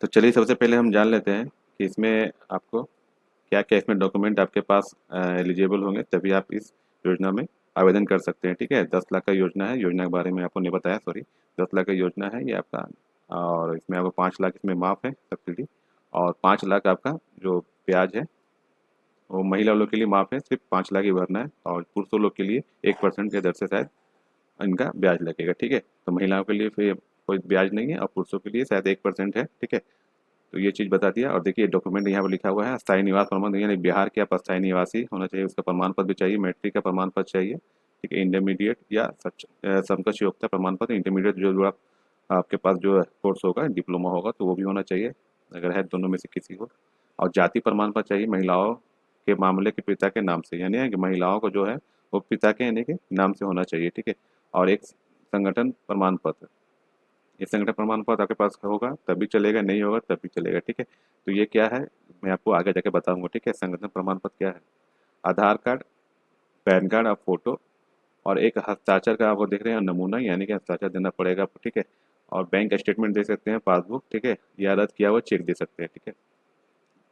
तो चलिए सबसे पहले हम जान लेते हैं कि इसमें आपको क्या क्या इसमें डॉक्यूमेंट आपके पास एलिजिबल होंगे, तभी आप इस योजना में आवेदन कर सकते हैं। ठीक है, 10 लाख का योजना है। योजना के बारे में आपको नहीं बताया, सॉरी। 10 लाख का योजना है ये आपका, और इसमें आपको 5 लाख इसमें माफ़ है सब्सिडी, और 5 लाख आपका जो ब्याज है वो महिला लोग के लिए माफ़ है, सिर्फ 5 लाख ही भरना है, और पुरुषों लोग के लिए 1% के दर से शायद इनका ब्याज लगेगा। ठीक है, तो महिलाओं के लिए फिर कोई ब्याज नहीं है, और पुरुषों के लिए शायद 1% है। ठीक है, तो ये चीज़ बता दिया। और देखिए डॉक्यूमेंट यहाँ पर लिखा हुआ है, स्थायी निवास प्रमाण पत्र, यानी बिहार के आप स्थायी निवासी होना चाहिए, उसका प्रमाण पत्र भी चाहिए, मैट्रिक का प्रमाण पत्र चाहिए। ठीक है, इंटरमीडिएट या समकक्ष योग्यता प्रमाण पत्र, इंटरमीडिएट जो आप आपके पास जो कोर्स होगा, डिप्लोमा होगा, तो वो भी होना चाहिए, अगर है दोनों में से किसी को। और जाति प्रमाण पत्र चाहिए महिलाओं के मामले के पिता के नाम से, यानी है कि महिलाओं को जो है वो पिता के यानी कि नाम से होना चाहिए। ठीक है, और एक संगठन प्रमाण पत्र, ये संगठन प्रमाण पत्र आपके पास होगा तभी चलेगा, नहीं होगा तब भी चलेगा। ठीक है, तो ये क्या है मैं आपको आगे जाके बताऊंगा। ठीक है, संगठन प्रमाण पत्र क्या है? आधार कार्ड, पैन कार्ड और फोटो, और एक हस्ताक्षर का आपको देख रहे हैं नमूना, यानी कि हस्ताक्षर देना पड़ेगा आपको। ठीक है, और बैंक स्टेटमेंट दे सकते हैं, पासबुक। ठीक है, या रद्द किया हुआ चेक दे सकते हैं। ठीक है,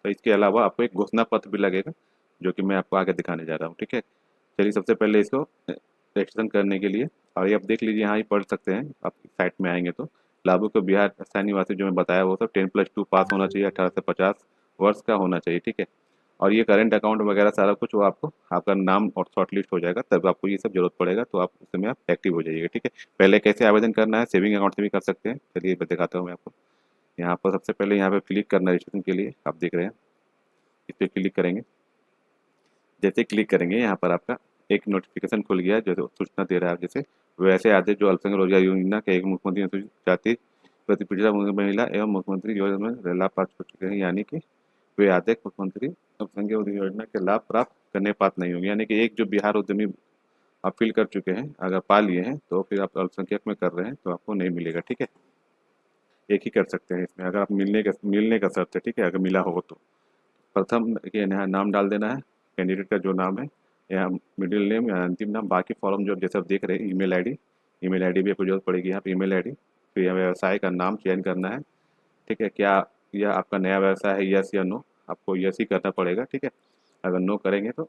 तो इसके अलावा आपको एक घोषणा पत्र भी लगेगा, जो कि मैं आपको आगे दिखाने जा रहा हूँ। ठीक है, चलिए सबसे पहले इसको रजिस्ट्रेशन करने के लिए, और ये आप देख लीजिए, यहाँ ही पढ़ सकते हैं, आप साइट में आएंगे तो लाभुक को बिहार स्थायी निवासी जो मैं बताया वो सब 10+2 पास होना चाहिए, 18 से 50 वर्ष का होना चाहिए। ठीक है, और ये करेंट अकाउंट वगैरह सारा कुछ वो आपको, आपका नाम और शॉर्ट लिस्ट हो जाएगा, तब आपको ये सब जरूरत पड़ेगा, तो आप उसमें आप एक्टिव हो जाइएगा। ठीक है, पहले कैसे आवेदन करना है, सेविंग अकाउंट से भी कर सकते हैं। चलिए मैं दिखाता हूँ मैं आपको। यहाँ पर सबसे पहले यहाँ पे क्लिक करना है रजिस्ट्रेशन के लिए, आप देख रहे हैं, इस पर क्लिक करेंगे। जैसे क्लिक करेंगे यहाँ पर आपका एक नोटिफिकेशन खुल गया, जो सूचना दे रहा है जैसे वैसे आदेश जो अल्पसंख्यक रोजगार योजना के एक मुख्यमंत्री अनुसूचित जाति प्रतिपिछड़ा महिला एवं मुख्यमंत्री योजना में लाभ प्राप्त हो चुके हैं, यानी कि वे आदेश मुख्यमंत्री अल्पसंख्यक योजना के लाभ प्राप्त करने पात्र नहीं होंगे। यानी कि एक जो बिहार उद्यमी आप फिल कर चुके हैं, अगर पा लिए हैं, तो फिर आप अल्पसंख्यक में कर रहे हैं तो आपको नहीं मिलेगा। ठीक है, एक ही कर सकते हैं इसमें, अगर आप मिलने का शर्त है। ठीक है, अगर मिला हो तो प्रथम देखिए यहाँ नाम डाल देना है, कैंडिडेट का जो नाम है, या मिडिल नेम या अंतिम नाम। बाकी फॉर्म जो जैसे आप देख रहे हैं, ईमेल आईडी भी आपको जरूरत पड़ेगी यहाँ पे, ईमेल आईडी। फिर यहाँ व्यवसाय का नाम चयन करना है। ठीक है, क्या यह आपका नया व्यवसाय है, यस या नो, आपको यस ही करना पड़ेगा। ठीक है, अगर नो करेंगे तो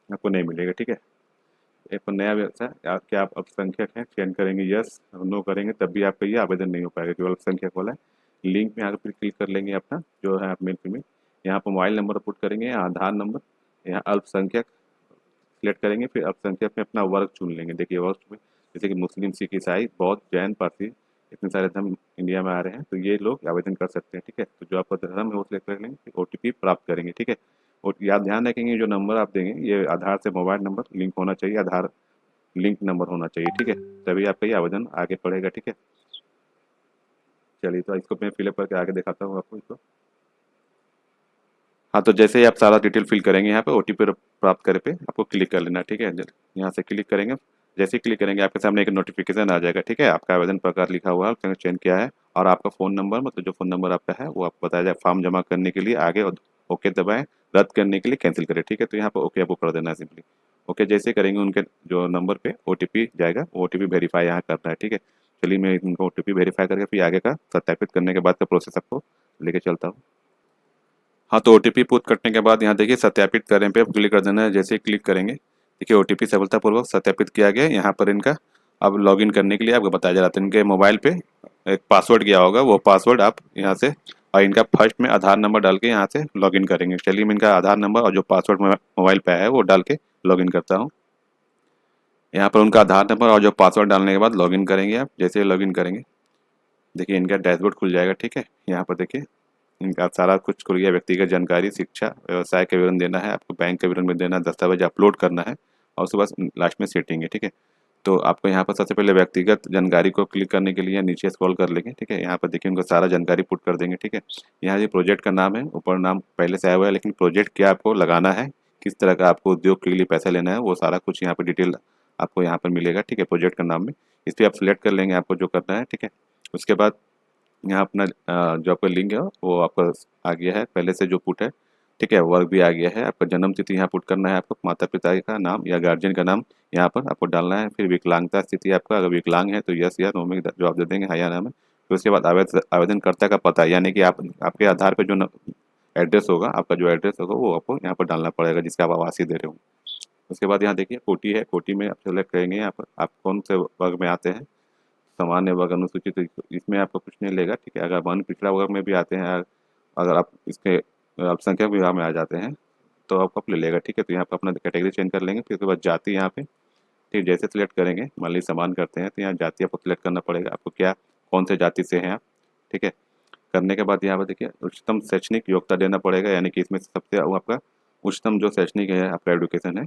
आपको नहीं मिलेगा। ठीक है, एक नया व्यवसाय क्या आप अल्पसंख्यक हैं, चयन करेंगे यस, नो करेंगे तब भी आपका ये आवेदन नहीं हो पाएगा, केवल अल्पसंख्यक वाला है। लिंक में आकर फिर क्लिक कर लेंगे अपना जो है आप मेल फीमेल, यहाँ पर मोबाइल नंबर पुट करेंगे या आधार नंबर, यहाँ अल्पसंख्यक सिलेक्ट करेंगे, फिर अल्पसंख्यक में अपना वर्ग चुन लेंगे। देखिए वर्ग में जैसे कि मुस्लिम, सिख, ईसाई, बौद्ध, जैन, पारसी, इतने सारे धर्म इंडिया में आ रहे हैं, तो ये लोग आवेदन कर सकते हैं। ठीक है, तो जो आपका धर्म है वो सिलेक्ट कर लेंगे, फिर OTP प्राप्त करेंगे। ठीक है, और याद ध्यान रखेंगे जो नंबर आप देंगे ये आधार से मोबाइल नंबर लिंक होना चाहिए, आधार लिंक नंबर होना चाहिए। ठीक है, तभी आपका ये आवेदन आगे बढ़ेगा। ठीक है, चलिए तो इसको मैं फिलअप करके आगे दिखाता हूँ आपको इसको। हाँ, तो जैसे ही आप सारा डिटेल फिल करेंगे यहाँ पे OTP प्राप्त करे पे आपको क्लिक कर लेना। ठीक है, यहाँ से क्लिक करेंगे, जैसे ही क्लिक करेंगे आपके सामने एक नोटिफिकेशन आ जाएगा। ठीक है, आपका आवेदन प्रकार लिखा हुआ है, आपने चयन किया है, और आपका फ़ोन नंबर, मतलब जो फ़ोन नंबर आपका है वो आपको बताया जाए। फॉर्म जमा करने के लिए आगे ओके दबाएं, रद्द करने के लिए कैंसिल करें। ठीक है, तो यहाँ पर ओके आपको कर देना है सिंपली। ओके जैसे करेंगे उनके जो नंबर पे OTP जाएगा, वो OTP वेरीफाई यहाँ करना है। ठीक है, चलिए मैं इनको OTP वेरीफाई करके फिर आगे का सत्यापित करने के बाद का प्रोसेस आपको लेके चलता हूँ। हाँ, तो OTP पुट करने के बाद यहाँ देखिए सत्यापित करें पे क्लिक कर देना है। जैसे ही क्लिक करेंगे देखिए OTP सफलतापूर्वक सत्यापित किया गया। यहाँ पर इनका अब लॉगिन करने के लिए आपको बताया जा रहा था, इनके मोबाइल पे एक पासवर्ड गया होगा, वो पासवर्ड आप यहाँ से, और इनका फर्स्ट में आधार नंबर डाल के यहाँ से लॉगिन करेंगे। चलिए मैं इनका आधार नंबर और जो पासवर्ड मोबाइल पे है वो डाल के लॉगिन करता हूँ। यहाँ पर उनका आधार नंबर और जो पासवर्ड डालने के बाद लॉगिन करेंगे आप। जैसे ही लॉगिन करेंगे देखिए इनका डैशबोर्ड खुल जाएगा। ठीक है, यहाँ पर देखिए इनका सारा कुछ खुल गया, व्यक्तिगत जानकारी, शिक्षा, व्यवसाय का विवरण देना है आपको, बैंक का विवरण भी देना है, दस्तावेज अपलोड करना है, और उसके बाद लास्ट में सेटिंग है। ठीक है, तो आपको यहाँ पर सबसे पहले व्यक्तिगत जानकारी को क्लिक करने के लिए नीचे स्क्रॉल कर लेंगे। ठीक है, यहाँ पर देखिए उनको सारा जानकारी पुट कर देंगे। ठीक है, यहाँ ये प्रोजेक्ट का नाम है, ऊपर नाम पहले से आया हुआ है, लेकिन प्रोजेक्ट क्या आपको लगाना है, किस तरह का आपको उद्योग के लिए पैसा लेना है, वो सारा कुछ यहाँ पर डिटेल आपको यहाँ पर मिलेगा। ठीक है, प्रोजेक्ट का नाम में इस पर आप सिलेक्ट कर लेंगे आपको जो करना है। ठीक है, उसके बाद यहाँ अपना जो आपका लिंक है वो आपका आ गया है पहले से जो पुट है। ठीक है, वर्क भी आ गया है, आपका जन्म तिथि यहाँ पुट करना है, आपको माता पिता का नाम या गार्जियन का नाम यहाँ पर आपको डालना है। फिर विकलांगता स्थिति आपका, अगर विकलांग है तो यस या नो में जवाब दे देंगे, हाँ या ना में। फिर उसके बाद आवेदनकर्ता का पता, यानी कि आपके आधार पे जो एड्रेस होगा, आपका जो एड्रेस होगा वो आपको यहाँ पर डालना पड़ेगा, जिसका आप आवासीय दे रहे हो। उसके बाद यहाँ देखिए कोटि है, कोटि में आप सेलेक्ट करेंगे यहाँ पर आप कौन से वर्ग में आते हैं, सामान्य वर्ग, अनुसूचित, तो इसमें आपको कुछ नहीं लेगा, ठीक है। अगर वन पिछड़ा वर्ग में भी आते हैं, अगर आप इसके अल्पसंख्यक विभाग में आ जाते हैं तो आपको ले लेगा, ठीक है। तो यहाँ पर अपना कैटेगरी चेंज कर लेंगे। फिर उसके बाद जाति यहाँ पे, ठीक, जैसे सिलेक्ट करेंगे, मान लीजिए समान करते हैं तो यहाँ जाति आपको सिलेक्ट करना पड़ेगा, आपको क्या कौन से जाति से हैं आप, ठीक है। करने के बाद यहाँ पर देखिए उच्चतम शैक्षणिक योग्यता देना पड़ेगा, यानी कि इसमें सबसे आपका उच्चतम जो शैक्षणिक है, आपका एजुकेशन है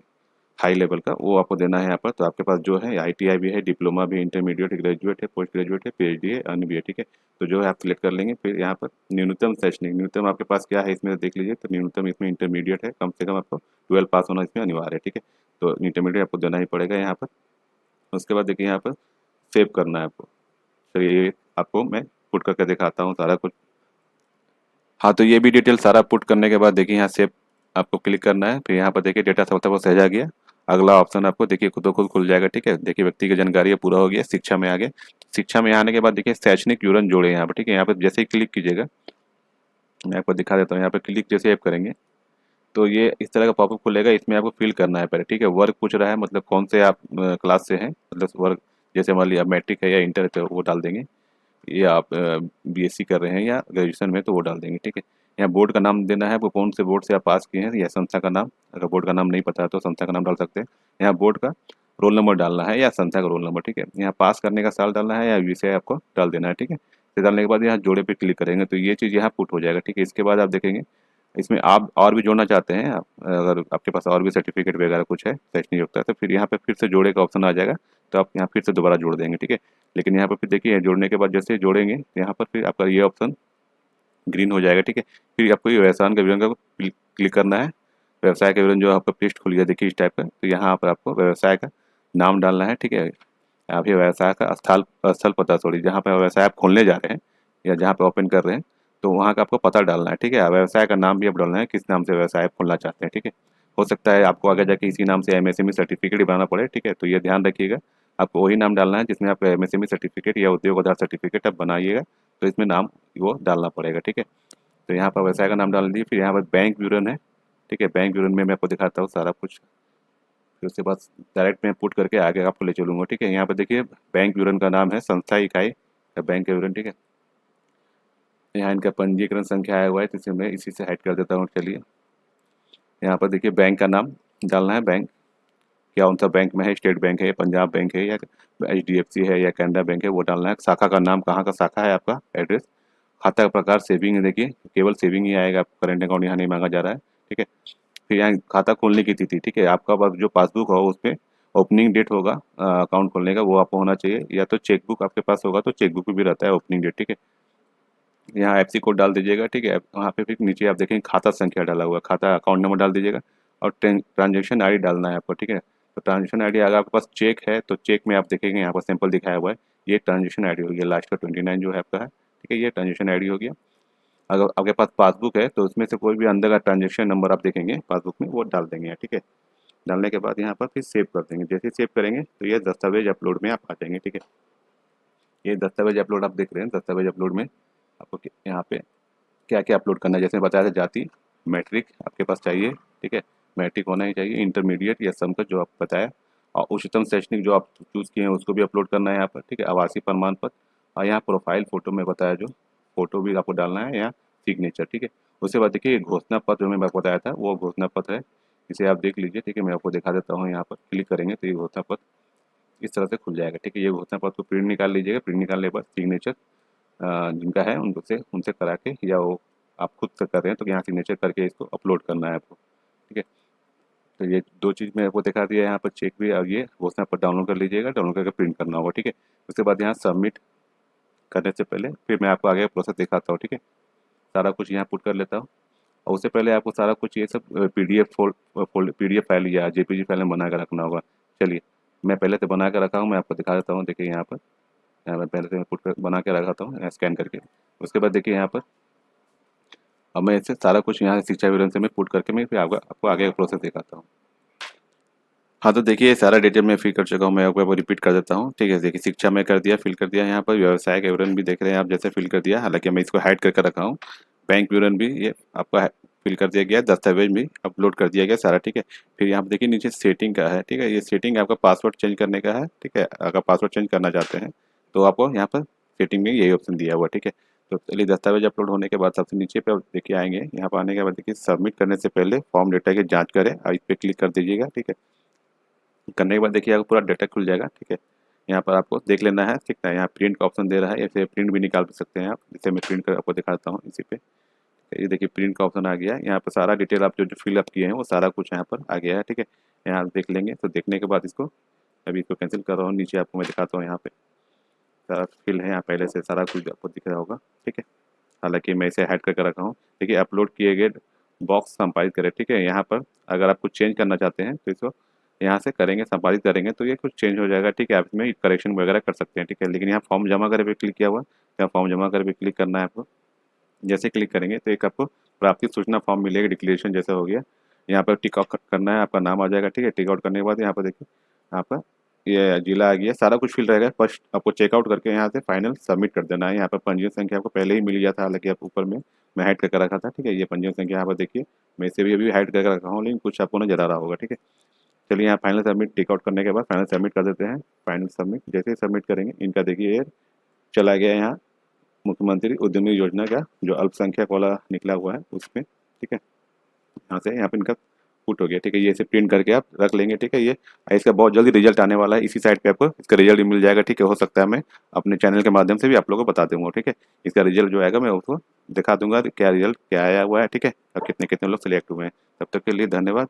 हाई लेवल का, वो आपको देना है यहाँ पर। तो आपके पास जो है ITI भी है, डिप्लोमा भी, इंटरमीडिएट, ग्रेजुएट है, पोस्ट ग्रेजुएट है, PhD है, अन्य भी है, ठीक है। तो जो है आप सिलेक्ट कर लेंगे। फिर यहाँ पर न्यूनतम शैक्षणिक, न्यूनतम आपके पास क्या है इसमें देख लीजिए। तो न्यूनतम इसमें इंटरमीडिएट है, कम से कम आपको 12 पास होना इसमें अनिवार्य है, ठीक है। तो इंटरमीडिएट आपको देना ही पड़ेगा यहाँ पर। उसके बाद देखिए यहाँ पर सेव करना है आपको। चलिए ये आपको मैं पुट करके दिखाता हूँ सारा कुछ। हाँ, तो ये भी डिटेल सारा पुट करने के बाद देखिए यहाँ सेव आपको क्लिक करना है। फिर यहाँ पर देखिए डेटा सफलतापूर्वक सहेजा गया। अगला ऑप्शन आपको देखिए खुद ब खुद खुल जाएगा, ठीक है। देखिए व्यक्ति की जानकारी ये पूरा हो गया। शिक्षा में आगे, शिक्षा में आने के बाद देखिए शैक्षणिक विवरण जोड़े यहाँ पर, ठीक है। यहाँ पर जैसे ही क्लिक कीजिएगा, मैं आपको दिखा देता हूँ। यहाँ पर क्लिक जैसे आप करेंगे तो ये इस तरह का पॉपअप खुलेगा। इसमें आपको फिल करना है पहले, ठीक है। वर्ग पूछ रहा है, मतलब कौन से आप क्लास से हैं, मतलब वर्ग, जैसे मान लिया मैट्रिक है या इंटर है तो वो डाल देंगे, या आप BSc कर रहे हैं या ग्रेजुएशन में तो वो डाल देंगे, ठीक है। यहाँ बोर्ड का नाम देना है, वो कौन से बोर्ड से आप पास किए हैं, या संस्था का नाम, अगर बोर्ड का नाम नहीं पता है तो संस्था का नाम डाल सकते हैं। यहाँ बोर्ड का रोल नंबर डालना है या संस्था का रोल नंबर, ठीक है। यहाँ पास करने का साल डालना है या विषय आपको डाल देना है, ठीक है। फिर डालने के बाद यहाँ जोड़े पे क्लिक करेंगे तो ये चीज़ यहाँ पुट हो जाएगा, ठीक है। इसके बाद आप देखेंगे इसमें आप और भी जोड़ना चाहते हैं आप, अगर आपके पास और भी सर्टिफिकेट वगैरह कुछ है शैक्षणिक योग्यता, तो फिर यहाँ पे फिर से जोड़े का ऑप्शन आ जाएगा, तो आप यहाँ फिर से दोबारा जोड़ देंगे, ठीक है। लेकिन यहाँ पर फिर देखिए जोड़ने के बाद जैसे जोड़ेंगे तो यहाँ पर फिर आपका ये ऑप्शन ग्रीन हो जाएगा, ठीक है। फिर आपको ये व्यवसाय का विवरण का क्लिक करना है। व्यवसाय का विवरण जो आपका पृष्ठ खुल गया देखिए इस टाइप का, तो यहाँ पर आपको व्यवसाय का नाम डालना है, ठीक है। यहाँ पे व्यवसाय का स्थल स्थल पता, सॉरी, जहाँ पे व्यवसाय आप खोलने जा रहे हैं या जहाँ पे ओपन कर रहे हैं तो वहाँ का आपको पता डालना है, ठीक है। व्यवसाय का नाम भी आप डालना है, किस नाम से व्यवसाय आप खोलना चाहते हैं, ठीक है। हो सकता है आपको आगे जाके इसी नाम से MSME सर्टिफिकेट ही बनाना पड़े, ठीक है। तो ये ध्यान रखिएगा, आपको वही नाम डालना है जिसमें आप MSME सर्टिफिकेट या उद्योग आधार सर्टिफिकेट आप बनाइएगा, तो इसमें नाम वो डालना पड़ेगा, ठीक है। तो यहाँ पर व्यवसाय का नाम डाल दीजिए। फिर यहाँ पर बैंक विवरण है, ठीक है। बैंक विवरण में मैं आपको दिखाता हूँ सारा कुछ। फिर उसके बाद डायरेक्ट मैं पुट करके आगे आपको ले चलूँगा, ठीक है। यहाँ पर देखिए बैंक विवरण का नाम है संस्था इकाई या बैंक का विवरण, ठीक है। यहाँ इनका पंजीकरण संख्या आया हुआ है, तो इसे मैं इसी से हाइड कर देता हूँ। चलिए यहाँ पर देखिए बैंक का नाम डालना है, बैंक क्या कौन सा बैंक में है, स्टेट बैंक है, पंजाब बैंक है, या HDFC है, या कैनरा बैंक है, वो डालना है। शाखा का नाम, कहाँ का शाखा है आपका, एड्रेस। खाता का प्रकार सेविंग है, देखिए केवल सेविंग ही आएगा, करंट अकाउंट यहाँ नहीं मांगा जा रहा है, ठीक है। फिर यहाँ खाता खोलने की तिथि, ठीक है। आपका बस जो पासबुक हो उस पर ओपनिंग डेट होगा अकाउंट खोलने का, वो आपको होना चाहिए, या तो चेकबुक आपके पास होगा तो चेकबुक भी रहता है ओपनिंग डेट, ठीक है। यहाँ FC कोड डाल दीजिएगा, ठीक है। वहाँ पे फिर नीचे आप देखेंगे खाता संख्या डाला हुआ, खाता अकाउंट नंबर डाल दीजिएगा, और ट्रांजेक्शन ID डालना है आपको, ठीक है। तो ट्रांजेक्शन ID, अगर आपके पास चेक है तो चेक में आप देखेंगे यहाँ पर सिंपल दिखाया हुआ है, ये ट्रांजेक्शन ID हो गया, लास्ट का 29 जो है आपका है, ठीक है। ये ट्रांजेक्शन ID हो गया। अगर आपके पास पासबुक है तो उसमें से कोई भी अंदर का ट्रांजेक्शन नंबर आप देखेंगे पासबुक में, वो डाल देंगे, ठीक है। डालने के बाद यहाँ पर फिर सेव कर देंगे। जैसे सेव करेंगे तो ये दस्तावेज अपलोड में आप आ जाएंगे, ठीक है। ये दस्तावेज अपलोड आप देख रहे हैं, दस्तावेज अपलोड में आपको यहाँ पे क्या क्या अपलोड करना है, जैसे बताया था जाति, मैट्रिक आपके पास चाहिए, ठीक है, मैट्रिक होना ही चाहिए, इंटरमीडिएट या समकक्ष जो आप बताया, और उच्चतम शैक्षणिक जो आप चूज़ किए हैं उसको भी अपलोड करना है यहाँ पर, ठीक है। आवासीय प्रमाण पत्र, और यहाँ प्रोफाइल फ़ोटो में बताया जो फ़ोटो भी आपको डालना है, यहाँ सिग्नेचर, ठीक है। उसके बाद देखिए घोषणा पत्र में मैं आपको बताया था, वो घोषणा पत्र है, इसे आप देख लीजिए, ठीक है। मैं आपको दिखा देता हूँ, यहाँ पर क्लिक करेंगे तो ये घोषणा पत्र इस तरह से खुल जाएगा, ठीक है। ये घोषणा पत्र को प्रिंट निकाल लीजिएगा, प्रिंट निकालने के बाद सिग्नेचर जिनका है उनसे करा के, या वो आप खुद से कर रहे हैं तो यहाँ सिग्नेचर करके इसको अपलोड करना है आपको, ठीक है। तो ये दो चीज़ मैं आपको दिखा दिया, यहाँ पर चेक भी, और ये घोषणा पत्र डाउनलोड कर लीजिएगा, डाउनलोड करके प्रिंट करना होगा, ठीक है। उसके बाद यहाँ सबमिट करने से पहले फिर मैं आपको आगे प्रोसेस दिखाता हूँ, ठीक है। सारा कुछ यहाँ पुट कर लेता हूँ, और उससे पहले आपको सारा कुछ ये सब PDF फाइल या JPG फाइल में बना कर रखना होगा। चलिए मैं पहले से बना कर रखा हूँ, मैं आपको दिखा देता हूँ। देखिए यहाँ पर मैं पहले से पुट कर बना के रखा हूँ स्कैन करके। उसके बाद देखिए यहाँ पर अब मैं इससे सारा कुछ यहाँ शिक्षा विवरण से मैं पुट करके मैं फिर आपको आगे का प्रोसेस दिखाता हूँ। हाँ, तो देखिए ये सारा डिटेल मैं फिल कर चुका हूँ, मैं एक बार रिपीट कर देता हूँ, ठीक है? देखिए शिक्षा में कर दिया, फिल कर दिया, यहाँ पर व्यवसाय का विवरण भी देख रहे हैं आप जैसे फिल कर दिया, हालाँकि मैं इसको हाइड करके रखा हूँ। बैंक विवरण भी ये आपका फिल कर दिया गया, दस्तावेज भी अपलोड कर दिया गया सारा, ठीक है? फिर यहाँ पे देखिए नीचे सेटिंग का है, ठीक है? ये सेटिंग आपका पासवर्ड चेंज करने का है, ठीक है? अगर पासवर्ड चेंज करना चाहते हैं, तो आपको यहाँ पर सेटिंग में यही ऑप्शन दिया हुआ है, ठीक है? तो चलिए दस्तावेज अपलोड होने के बाद सबसे नीचे पे आप देखिए आएँगे, यहाँ पर आने के बाद देखिए सबमिट करने से पहले फॉर्म डेटा की जाँच करें और इस पे क्लिक कर दीजिएगा, ठीक है? करने के बाद देखिए आपको पूरा डाटा खुल जाएगा, ठीक है? यहाँ पर आपको देख लेना है, ठीक है? यहाँ प्रिंट का ऑप्शन दे रहा है, ऐसे प्रिंट भी निकाल सकते हैं आप। जैसे मैं प्रिंट कर आपको दिखाता हूँ इसी पे। ये देखिए प्रिंट का ऑप्शन आ गया है, यहाँ पर सारा डिटेल आप जो जो फिल अप किए हैं वो सारा कुछ यहाँ पर आ गया है, ठीक है? यहाँ आप देख लेंगे, तो देखने के बाद इसको अभी इसको कैंसिल कर रहा हूँ, नीचे आपको मैं दिखाता हूँ यहाँ पे सारा फिल है, यहाँ पहले से सारा कुछ आपको दिख रहा होगा, ठीक है? हालाँकि मैं इसे हाइड करके रखा हूँ। देखिए अपलोड किए गए बॉक्स संपादित करें, ठीक है? यहाँ पर अगर आप कुछ चेंज करना चाहते हैं तो इसको यहाँ से करेंगे, संपादित करेंगे तो ये कुछ चेंज हो जाएगा, ठीक है? आप इसमें करेक्शन वगैरह कर सकते हैं, ठीक है? लेकिन यहाँ फॉर्म जमा करे पे क्लिक किया हुआ, यहाँ फॉर्म जमा करे पे क्लिक करना है आपको। जैसे क्लिक करेंगे तो एक आपको प्राप्ति सूचना फॉर्म मिलेगा, डिक्लेरेशन जैसा हो गया। यहाँ पर टिक आउट करना है, आपका नाम आ जाएगा, ठीक है? टिक आउट करने के बाद यहाँ पर देखिए आपका ये जिला आ गया, सारा कुछ फिल रहेगा। फर्स्ट आपको चेकआउट करके यहाँ से फाइनल सबमिट कर देना है। यहाँ पर पंजीयन संख्या आपको पहले ही मिल गया था, हालाँकि आप ऊपर में मैं हाइड करके रखा था, ठीक है? ये पंजीयन संख्या यहाँ पर देखिए, मैं इसे भी अभी हाइड करके रखा हूँ, लेकिन कुछ आपको नज़र आ रहा होगा, ठीक है? चलिए यहाँ फाइनल सबमिट टिक आउट करने के बाद फाइनल सबमिट कर देते हैं। फाइनल सबमिट जैसे ही सबमिट करेंगे, इनका देखिए ये चला गया यहाँ मुख्यमंत्री उद्यमी योजना का जो अल्पसंख्यक वाला निकला हुआ है उसमें, ठीक है? यहाँ से यहाँ पे इनका पुट हो गया, ठीक है? ये इसे प्रिंट करके आप रख लेंगे, ठीक है? ये इसका बहुत जल्दी रिजल्ट आने वाला है, इसी साइट पे आपको इसका रिजल्ट भी मिल जाएगा, ठीक है? हो सकता है मैं अपने चैनल के माध्यम से भी आप लोगों को बता दूंगा, ठीक है? इसका रिजल्ट जो आएगा मैं उसको दिखा दूंगा क्या रिजल्ट क्या आया हुआ है, ठीक है? और कितने कितने लोग सिलेक्ट हुए हैं। तब तक के लिए धन्यवाद।